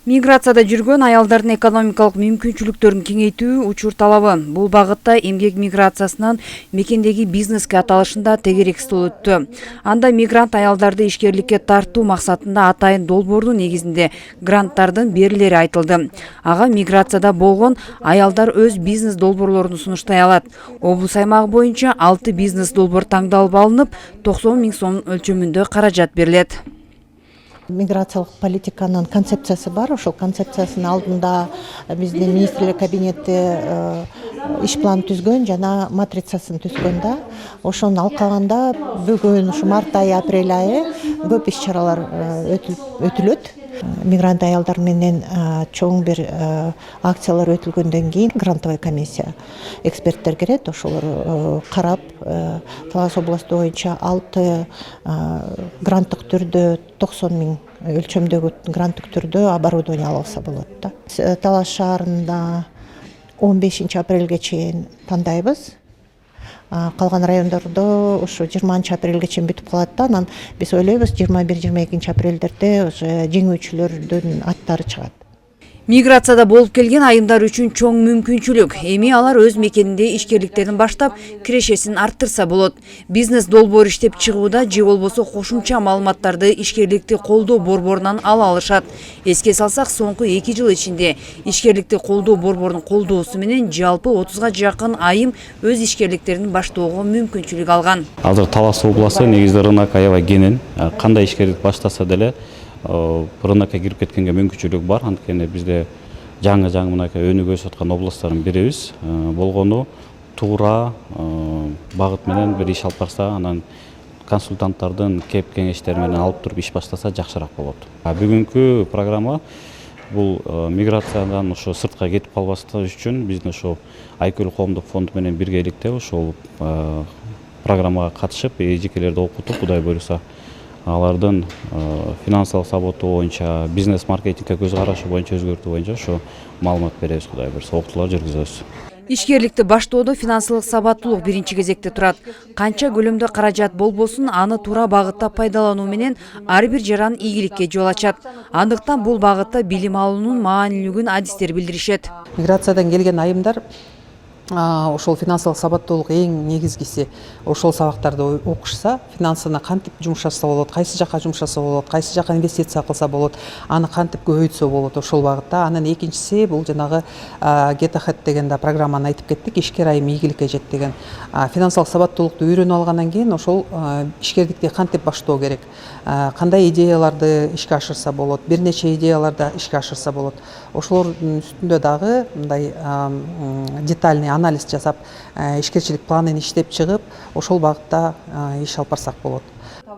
Миграцияда жүргөн аялдардын экономикалык мүмкүнчүлүктөрүн кеңейтүү учур талабы. Бул багытта эмгек миграциясынан мекендеги бизнеске аталышында тегерек стол өттү. Анда мигрант аялдарды ишкерликке тартуу максатында атайын долбоордун негизинде гранттардын берилери айтылды. Ага миграцияда болгон аялдар өз бизнес долбоорлорун сунуштай алат. Облус аймагы боюнча 6 бизнес долбоор тандалып алынып, 90 миң сом өлчөмүндө каражат берилет. Миграциялык политиканын концепциясы бар. Ошол концепциясынын алдында биздин министрлер кабинети иш план түзгөн жана матрицасын түзгөн да. Ошону алкаганда бүгүн ушу март айы, апрель айы көп иш чаралар өтүлөт. Мигрант аялдар менен чоң бир акциялар өтүлгөндөн кийин грантовый комиссия эксперттер келет. Ошолор карап, Талас областы боюнча 6 гранттык түрдө 90 миң өлчөмдөгү гранттык түрдө оборудование алса болот да. Талас шаарында 15 апрелге чейин тандайбыз. Калган райондордо ушу 20 апрелге чейин бүтүп калат да. Анан биз ойлойбуз 21-22 апрелдерде уже жеңүүчүлөрдүн аттары чыгат. Миграцияда болуп келген айымдар үчүн чоң мүмкүнчүлүк. Эми алар өз мекенинде ишкерликтерин баштап, кирешесин арттырса болот. Бизнес долбоор иштеп чыгууда же болбосо кошумча маалыматтарды ишкерликти колдоо борборунан ала алышат. Эске салсак, соңку 2 жыл ичинде ишкерликти колдоо борборунун колдоосу менен жалпы 30га жакын айым өз ишкерликтерин баштоого мүмкүнчүлүк алган. Азыр Талас областы негизи рынок аябай кенен. Кандай ишкерлик баштаса деле рынокко кирип кеткенге мүмкүнчүлүк бар. Анткени бизде жаңы мынакей өнүгүп өсүп аткан областтардын бирибиз. Болгону туура багыт менен бир иш алып барса, анан консультанттардын кеп кеңештери менен алып туруп иш баштаса жакшыраак болот. Бүгүнкү программа бул миграциядан ошо сыртка кетип калбаслык үчүн биздин ошо Айкөл коомдук фонду менен биргеликте ошол программага катышып, эжекелерди окутуп, Кудай буйруса, алардын финансылык сабооту боюнча, бизнес маркетингке көз карашы боюнча өзгөртүү боюнча ошо маалымат беребиз, Кудай буйруса, окутуулар жүргүзөбүз. Ишкерликти баштоодо финансылык сабаттуулук биринчи кезекте турат. Канча көлөмдө каражат болбосун, аны туура багытта пайдалануу менен ар бир жаран ийгиликке жол ачат. Андыктан бул багытта билим алуунун маанилүүлүгүн адистер билдиришет. Миграциядан келген айымдар ошол финансылык сабаттуулук эң негизгиси. Ошол сабактарды окушса, финансына кантип жумшаса болот, кайсы жака жумшаса болот, кайсы жака инвестиция кылса болот, аны кантип көбөйтсө болот ошол багытта. Анан экинчиси бул жанагы Get Ahead деген да программаны айтып кеттик, ишкер айым ийгиликке жет деген. Финансылык сабаттуулукту үйрөнүп алгандан кийин ошол ишкерликти кантип баштоо керек, кандай идеяларды ишке ашырса болот, бир нече идеяларды ишке ашырса болот. Ошолордун үстүндө дагы мындай детальный анализ жасап, ишкерчилик планын иштеп чыгып, ошол багытта иш алып барсак болот.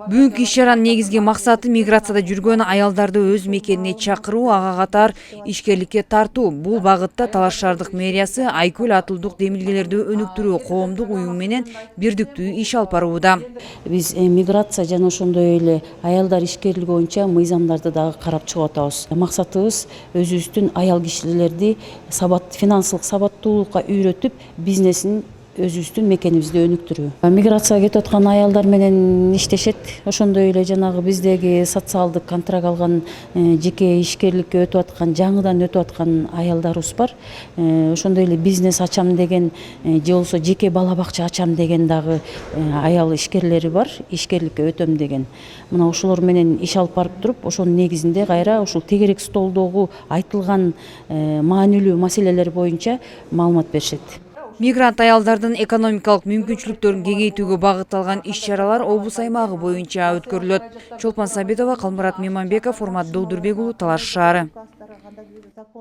Бүгүнкү иш чаранын негизги максаты миграцияда жүргөн аялдарды өз мекенине чакыруу, ага катар ишкерликке тартуу. Бул багытта Талас шаардык мэриясы Айкөл атылдык демилгелерди өнүктүрүү коомдук уюм менен бирдиктүү иш алып барууда. Биз миграция жана ошондой эле аялдар ишкерлиги боюнча мыйзамдарды дагы карап чыгып атабыз. Максатыбыз өзүбүздүн аял кишилерди финансылык сабаттуулукка үйрөтүп, бизнесин өзүбүздүн мекенибизде өнүктүрүү. Миграцияга кетип аткан аялдар менен иштешет. Ошондой эле жанагы биздеги социалдык контракт алган, жеке ишкерликке өтүп аткан, жаңыдан өтүп аткан аялдарыбыз бар. Ошондой эле бизнес ачам деген, же болбосо жеке бала бакча ачам деген дагы аял ишкерлери бар, ишкерликке өтөм деген. Мына ошолор менен иш алып барып туруп, ошонун негизинде кайра ушул тегерек столдогу айтылган маанилүү маселелер боюнча маалымат беришет. Мигрант аялдардын экономикалык мүмкүнчүлүктөрүн кеңейтүүгө багытталган иш-чаралар облус аймагы боюнча өткөрүлөт. Чолпон Сабитова, Калмурат Мейманбеков, Формат Додурбек уулу, Талас шаары.